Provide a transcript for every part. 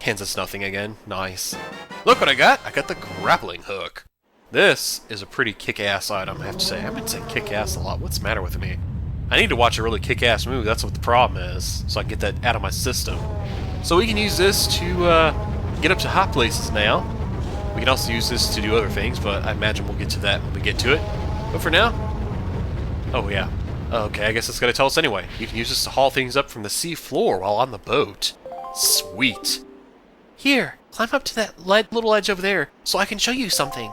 Hands us nothing again. Nice. Look what I got! I got the grappling hook. This is a pretty kick-ass item, I have to say. I've been saying kick-ass a lot. What's the matter with me? I need to watch a really kick-ass movie. That's what the problem is, so I can get that out of my system. So we can use this to get up to hot places now. We can also use this to do other things, but I imagine we'll get to that when we get to it. But for now... Oh, yeah. Okay, I guess it's going to tell us anyway. You can use this to haul things up from the sea floor while on the boat. Sweet. Here, climb up to that little ledge over there so I can show you something.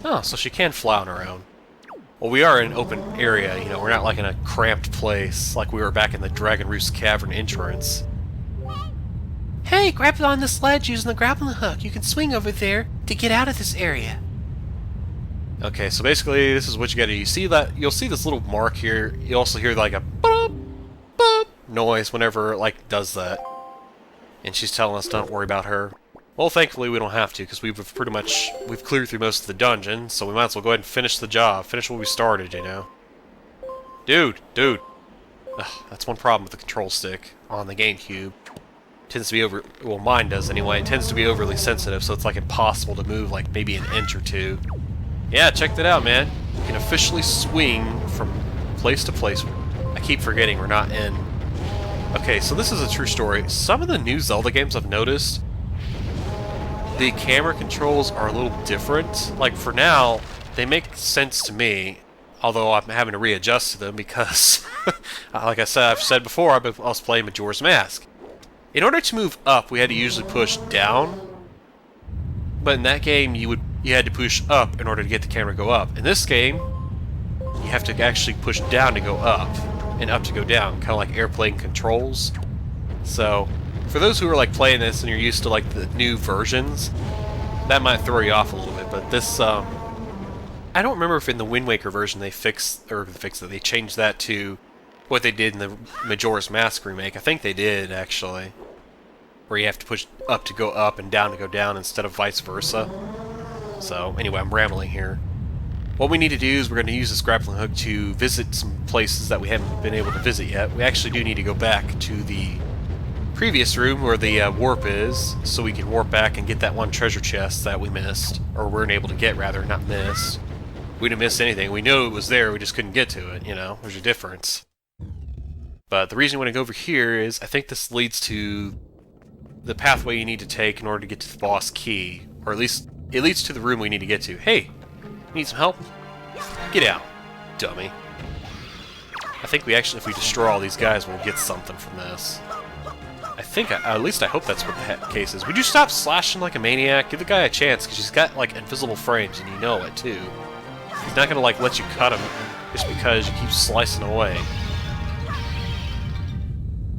Oh, so she can fly on her own. Well, we are in an open area, you know, we're not like in a cramped place like we were back in the Dragon Roost Cavern entrance. Hey, grab on this ledge using the grappling hook. You can swing over there to get out of this area. Okay, so basically this is what you gotta do. You see that, you'll see this little mark here. You also hear like a boop, boop noise whenever it like does that. And she's telling us don't worry about her. Well, thankfully we don't have to, because we've cleared through most of the dungeon, so we might as well go ahead and finish the job. Finish what we started, you know. Dude. Ugh, that's one problem with the control stick on the GameCube. It tends to be well, mine does anyway. It tends to be overly sensitive, so it's like impossible to move like maybe an inch or two. Yeah, check that out, man. You can officially swing from place to place. I keep forgetting we're not in... Okay, so this is a true story. Some of the new Zelda games I've noticed, the camera controls are a little different. Like, for now, they make sense to me, although I'm having to readjust to them because, like I've said before, I was playing Majora's Mask. In order to move up, we had to usually push down, but in that game, you had to push up in order to get the camera to go up. In this game, you have to actually push down to go up, and up to go down, kind of like airplane controls. So, for those who are like playing this and you're used to like the new versions, that might throw you off a little bit. But this, I don't remember if in the Wind Waker version they they changed that to what they did in the Majora's Mask remake. I think they did actually, where you have to push up to go up and down to go down instead of vice versa. So anyway, I'm rambling here. What we need to do is we're going to use this grappling hook to visit some places that we haven't been able to visit yet. We actually do need to go back to the previous room where the warp is, so we can warp back and get that one treasure chest that we missed, or weren't able to get, rather, not missed. We didn't miss anything. We knew it was there, we just couldn't get to it, you know? There's a difference. But the reason we want to go over here is I think this leads to the pathway you need to take in order to get to the boss key, or at least it leads to the room we need to get to. Hey! Need some help? Get out, dummy. I think we actually, if we destroy all these guys, we'll get something from this. I think, at least I hope that's what the case is. Would you stop slashing like a maniac? Give the guy a chance, because he's got, like, invisible frames, and you know it, too. He's not gonna, like, let you cut him just because you keep slicing away.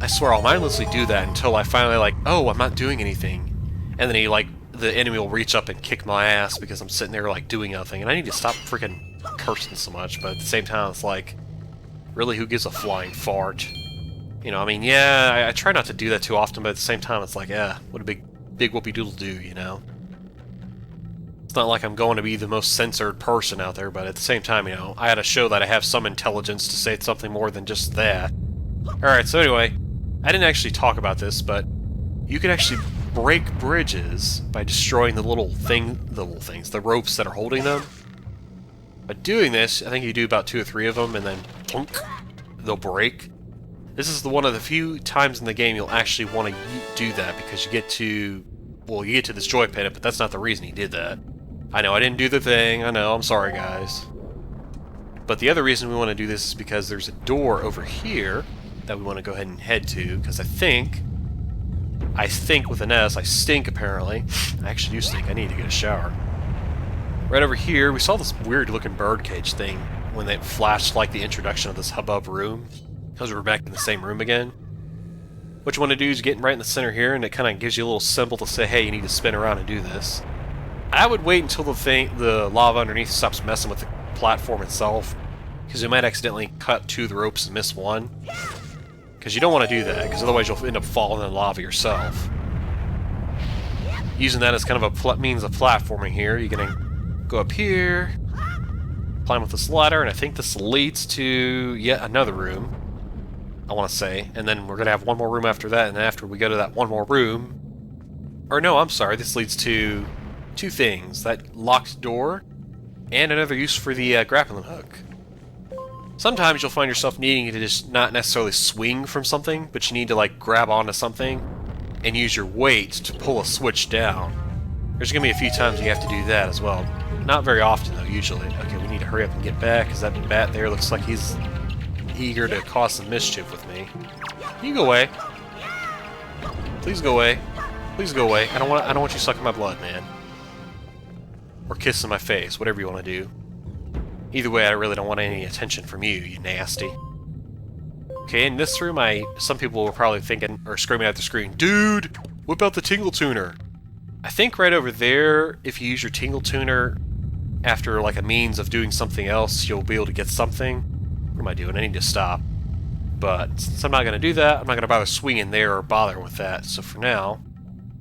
I swear, I'll mindlessly do that until I finally, like, oh, I'm not doing anything. And then he, like, the enemy will reach up and kick my ass because I'm sitting there, like, doing nothing. And I need to stop freaking cursing so much, but at the same time, it's like, really, who gives a flying fart? You know, I mean, yeah, I try not to do that too often, but at the same time, it's like, yeah, what a big whoopie-doodle-do, you know? It's not like I'm going to be the most censored person out there, but at the same time, you know, I had to show that I have some intelligence to say something more than just that. Alright, so anyway, I didn't actually talk about this, but you can actually break bridges by destroying the the ropes that are holding them. By doing this, I think you do about 2 or 3 of them, and then plunk, they'll break. This is one of the few times in the game you'll actually want to do that, because you get to this joy pit, but that's not the reason he did that. I know, I didn't do the thing, I know, I'm sorry guys. But the other reason we want to do this is because there's a door over here that we want to go ahead and head to, because I think with an S, I stink apparently. I actually do stink, I need to get a shower. Right over here, we saw this weird looking birdcage thing when they flashed like the introduction of this hubbub room, because we're back in the same room again. What you want to do is get right in the center here, and it kind of gives you a little symbol to say, hey, you need to spin around and do this. I would wait until the lava underneath stops messing with the platform itself, because you might accidentally cut 2 of the ropes and miss one. Because you don't want to do that, because otherwise you'll end up falling in the lava yourself. Using that as kind of a means of platforming here, you're going to go up here, climb with this ladder, and I think this leads to yet another room. I want to say. And then we're going to have one more room after that, and after we go to that one more room... Or no, I'm sorry, this leads to two things. That locked door, and another use for the grappling hook. Sometimes you'll find yourself needing to just not necessarily swing from something, but you need to like grab onto something and use your weight to pull a switch down. There's going to be a few times you have to do that as well. Not very often though, usually. Okay, we need to hurry up and get back, because that bat there looks like he's eager to cause some mischief with me. You go away. Please go away. Please go away. I don't want you sucking my blood, man. Or kissing my face, whatever you want to do. Either way, I really don't want any attention from you, you nasty. Okay, in this room, some people were probably thinking, or screaming at the screen, "Dude, whip out the Tingle Tuner!" I think right over there, if you use your Tingle Tuner after like a means of doing something else, you'll be able to get something. What am I doing? I need to stop. But since I'm not going to do that, I'm not going to bother swinging there or bother with that. So for now,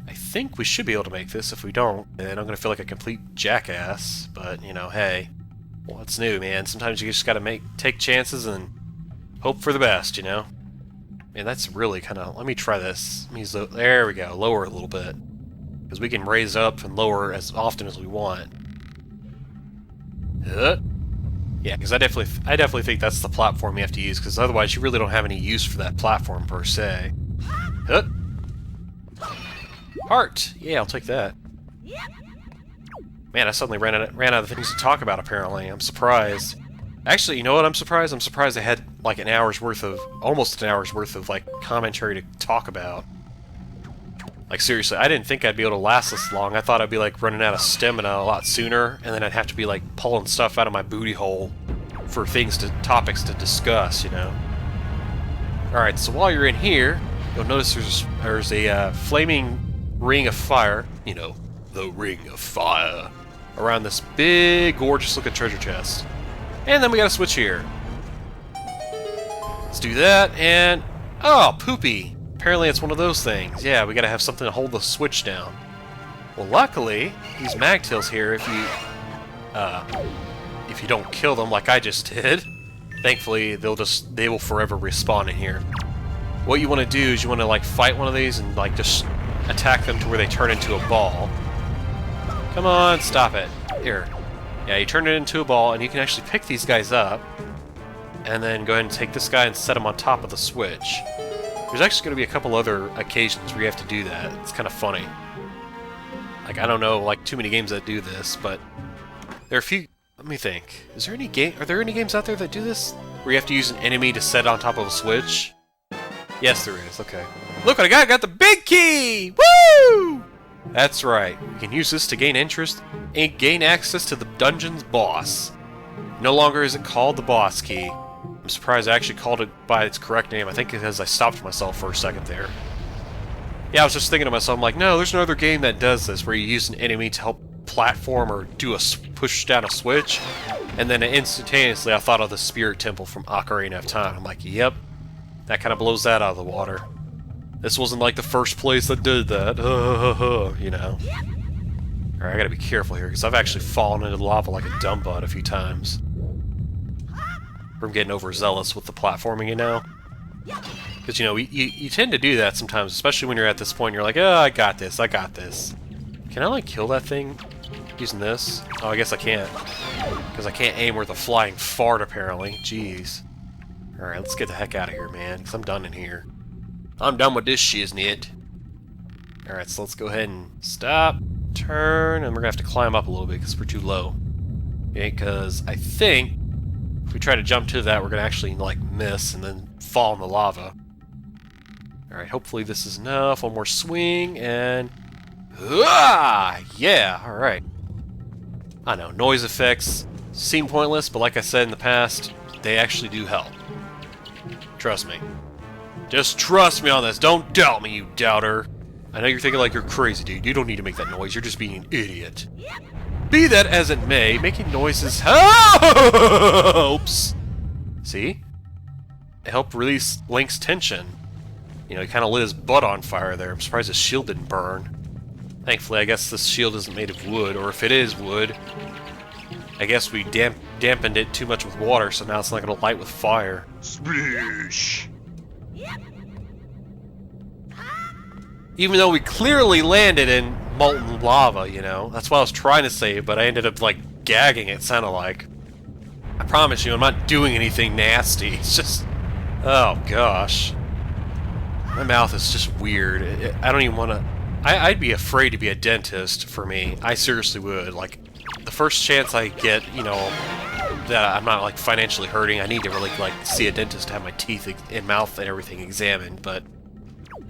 I think we should be able to make this. If we don't, then I'm going to feel like a complete jackass. But, you know, hey. What's new, man? Sometimes you just gotta take chances and hope for the best, you know? Man, that's really kind of... Let me try this. There we go. Lower a little bit. Because we can raise up and lower as often as we want. Yeah, because I definitely think that's the platform you have to use, because otherwise you really don't have any use for that platform per se. Heart! Yeah, I'll take that. Man, I suddenly ran out of things to talk about, apparently. I'm surprised. Actually, you know what I'm surprised? I'm surprised I had, like, almost an hour's worth of, like, commentary to talk about. Like, seriously, I didn't think I'd be able to last this long. I thought I'd be, like, running out of stamina a lot sooner, and then I'd have to be, like, pulling stuff out of my booty hole for topics to discuss, you know? Alright, so while you're in here, you'll notice there's a flaming ring of fire, you know, the Ring of Fire, around this big, gorgeous-looking treasure chest. And then we gotta switch here. Let's do that, and... Oh, poopy! Apparently it's one of those things. Yeah, we gotta have something to hold the switch down. Well, luckily, these magtails here, if you don't kill them like I just did, thankfully, they will forever respawn in here. What you want to do is you want to, like, fight one of these and, like, just attack them to where they turn into a ball. Come on, stop it. Here. Yeah, you turn it into a ball, and you can actually pick these guys up, and then go ahead and take this guy and set him on top of the switch. There's actually going to be a couple other occasions where you have to do that. It's kind of funny. Like, I don't know, like, too many games that do this, but there are a few... Let me think. Are there any games out there that do this? Where you have to use an enemy to set on top of a switch? Yes, there is. Okay. Look what I got! I got the big key! Woo! That's right. You can use this to gain gain access to the dungeon's boss. No longer is it called the boss key. I'm surprised I actually called it by its correct name. I think because I stopped myself for a second there. Yeah, I was just thinking to myself, I'm like, no, there's no other game that does this, where you use an enemy to help platform or push down a switch, and then instantaneously I thought of the Spirit Temple from Ocarina of Time. I'm like, yep, that kind of blows that out of the water. This wasn't like the first place that did that, you know. Alright, I gotta be careful here, because I've actually fallen into the lava like a dumb butt a few times. From getting overzealous with the platforming, you know? Because, you know, you tend to do that sometimes, especially when you're at this point, you're like, oh, I got this. Can I, like, kill that thing using this? Oh, I guess I can't. Because I can't aim with a flying fart, apparently. Jeez. Alright, let's get the heck out of here, man, because I'm done in here. I'm done with this shiznit. Alright, so let's go ahead and stop, turn, and we're going to have to climb up a little bit because we're too low. Okay, because I think if we try to jump to that, we're going to actually, like, miss and then fall in the lava. Alright, hopefully this is enough. One more swing, and... Yeah, alright. I know, noise effects seem pointless, but like I said in the past, they actually do help. Trust me. Just trust me on this. Don't doubt me, you doubter. I know you're thinking like you're crazy, dude. You don't need to make that noise. You're just being an idiot. Be that as it may, making noises helps! See? It helped release Link's tension. You know, he kind of lit his butt on fire there. I'm surprised his shield didn't burn. Thankfully, I guess this shield isn't made of wood, or if it is wood, I guess we dampened it too much with water, so now it's not going to light with fire. Splish! Even though we clearly landed in molten lava, you know? That's what I was trying to say, but I ended up, like, gagging, it sounded like. I promise you, I'm not doing anything nasty. It's just... Oh, gosh. My mouth is just weird. I don't even want to... I'd be afraid to be a dentist, for me. I seriously would. Like, the first chance I get, you know, that I'm not, like, financially hurting, I need to really, like, see a dentist, have my teeth and mouth and everything examined, but...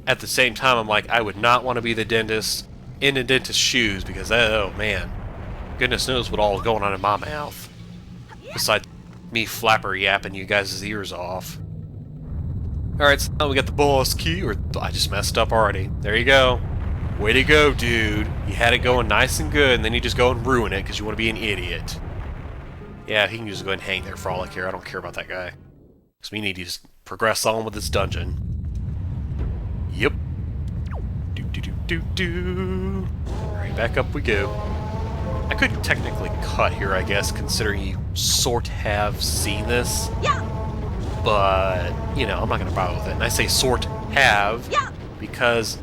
At the same time, I'm like, I would not want to be the dentist in the dentist's shoes because, oh man, goodness knows what all is going on in my mouth. Besides me flapper yapping you guys' ears off. Alright, so now we got the boss key, or I just messed up already. There you go. Way to go, dude. You had it going nice and good, and then you just go and ruin it because you want to be an idiot. Yeah, he can just go ahead and hang there for all I care. I don't care about that guy. Because we need to just progress on with this dungeon. Yep. Do. Alright, back up we go. I could technically cut here, I guess, considering you sort have seen this. Yeah. But, you know, I'm not going to bother with it. And I say sort have because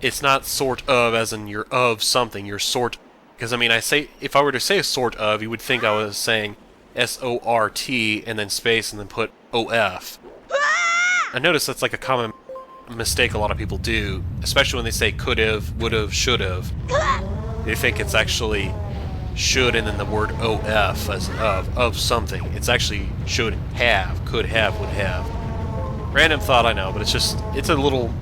it's not sort of as in you're of something. You're sort... Because, I mean, if I were to say a sort of, you would think I was saying S-O-R-T and then space and then put O-F. I notice that's like a common mistake a lot of people do, especially when they say could've, would've, should've. They think it's actually should and then the word OF as in of something. It's actually should have, could have, would have. Random thought, I know, but it's a little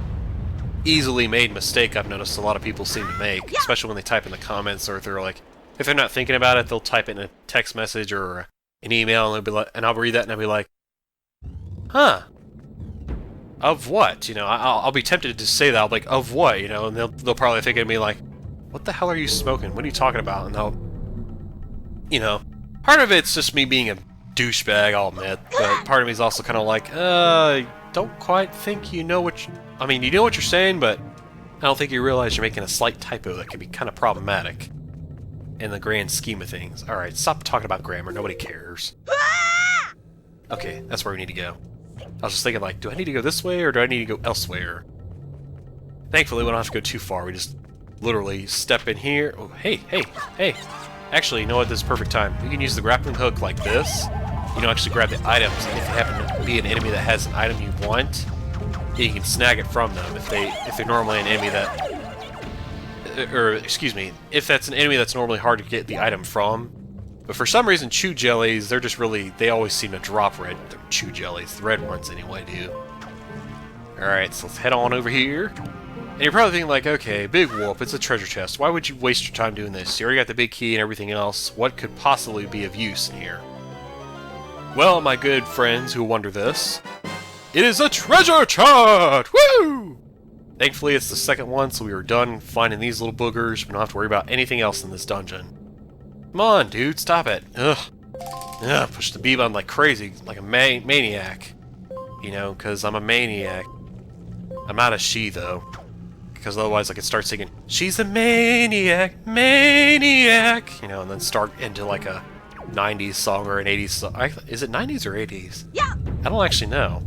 easily made mistake I've noticed a lot of people seem to make, especially when they type in the comments, or if they're not thinking about it, they'll type it in a text message or an email and they'll be like, and I'll read that and I'll be like, huh. Of what? You know, I'll be tempted to say that. I'll be like, of what? You know, and they'll probably think of me like, what the hell are you smoking? What are you talking about? And they'll, you know, part of it's just me being a douchebag, I'll admit, but part of me is also kind of like, don't quite think you know what I mean, you know what you're saying, but I don't think you realize you're making a slight typo that could be kind of problematic in the grand scheme of things. Alright, stop talking about grammar. Nobody cares. Okay, that's where we need to go. I was just thinking, like, do I need to go this way, or do I need to go elsewhere? Thankfully, we don't have to go too far. We just literally step in here. Oh, hey. Actually, you know what? This is perfect time. We can use the grappling hook like this. You know, actually grab the items. If you happen to be an enemy that has an item you want, you can snag it from them. If they're normally an enemy that... Or, excuse me, if that's an enemy that's normally hard to get the item from. But for some reason, chew jellies, they're just really... They always seem to drop red. They're chew jellies. The red ones, anyway, do. Alright, so let's head on over here. And you're probably thinking, like, okay, big whoop, it's a treasure chest. Why would you waste your time doing this? You already got the big key and everything else. What could possibly be of use in here? Well, my good friends who wonder this, it is a treasure chest! Woo! Thankfully, it's the second one, so we are done finding these little boogers. We don't have to worry about anything else in this dungeon. Come on, dude, stop it. Ugh. Push the B button like crazy, like a maniac. You know, because I'm a maniac. I'm not a she, though. Because otherwise I could start singing, she's a maniac, maniac! You know, and then start into like a 90s song or an 80s song. Is it 90s or 80s? Yeah. I don't actually know.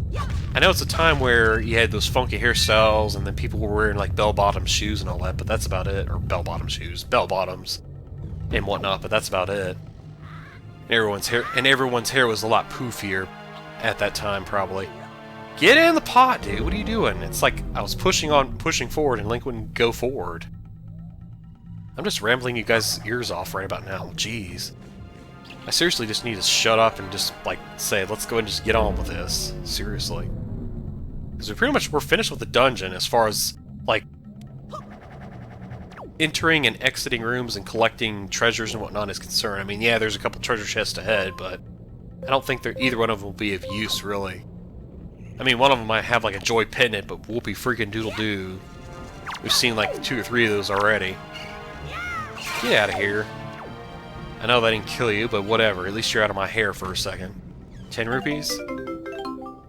Yeah. I know it's a time where you had those funky hairstyles and then people were wearing like bell-bottom shoes and all that, but that's about it. Or bell-bottom shoes. Bell-bottoms. And whatnot, but that's about it. And everyone's hair was a lot poofier at that time, probably. Get in the pot, dude. What are you doing? It's like I was pushing forward, and Link wouldn't go forward. I'm just rambling you guys' ears off right about now. Jeez. I seriously just need to shut up and just, like, say, let's go and just get on with this. Seriously. Because we're finished with the dungeon as far as, like, entering and exiting rooms and collecting treasures and whatnot is concerned. I mean, yeah, there's a couple treasure chests ahead, but I don't think either one of them will be of use, really. I mean, one of them might have, like, a joy pendant, but whoopee freaking doodle doo. We've seen, like, 2 or 3 of those already. Get out of here. I know that didn't kill you, but whatever. At least you're out of my hair for a second. 10 rupees?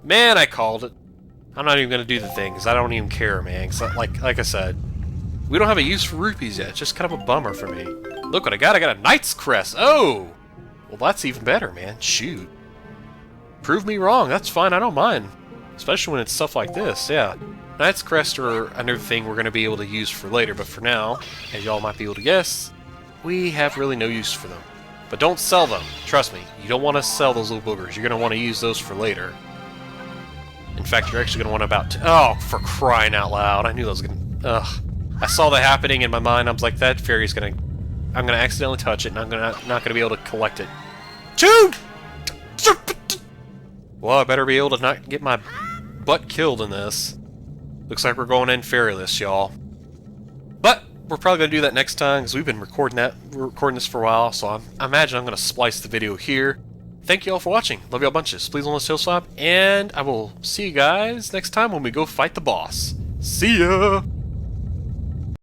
Man, I called it. I'm not even going to do the thing, because I don't even care, man. Cause like I said, we don't have a use for rupees yet. It's just kind of a bummer for me. Look what I got. I got a Knight's Crest. Oh! Well, that's even better, man. Shoot. Prove me wrong. That's fine. I don't mind. Especially when it's stuff like this, yeah. Knight's Crest are another thing we're going to be able to use for later, but for now, as y'all might be able to guess, we have really no use for them. But don't sell them. Trust me, you don't want to sell those little boogers. You're going to want to use those for later. In fact, you're actually going to want to oh, for crying out loud. I knew that was going to... Ugh. I saw that happening in my mind. I was like, that fairy's going to... I'm going to accidentally touch it, and I'm not going to be able to collect it. Dude! Well, I better be able to not get my butt killed in this. Looks like we're going in fairyless, y'all. But we're probably going to do that next time, because we've been recording this for a while, so I imagine I'm going to splice the video here. Thank you all for watching. Love y'all bunches. Please don't let us tail swap, and I will see you guys next time when we go fight the boss. See ya!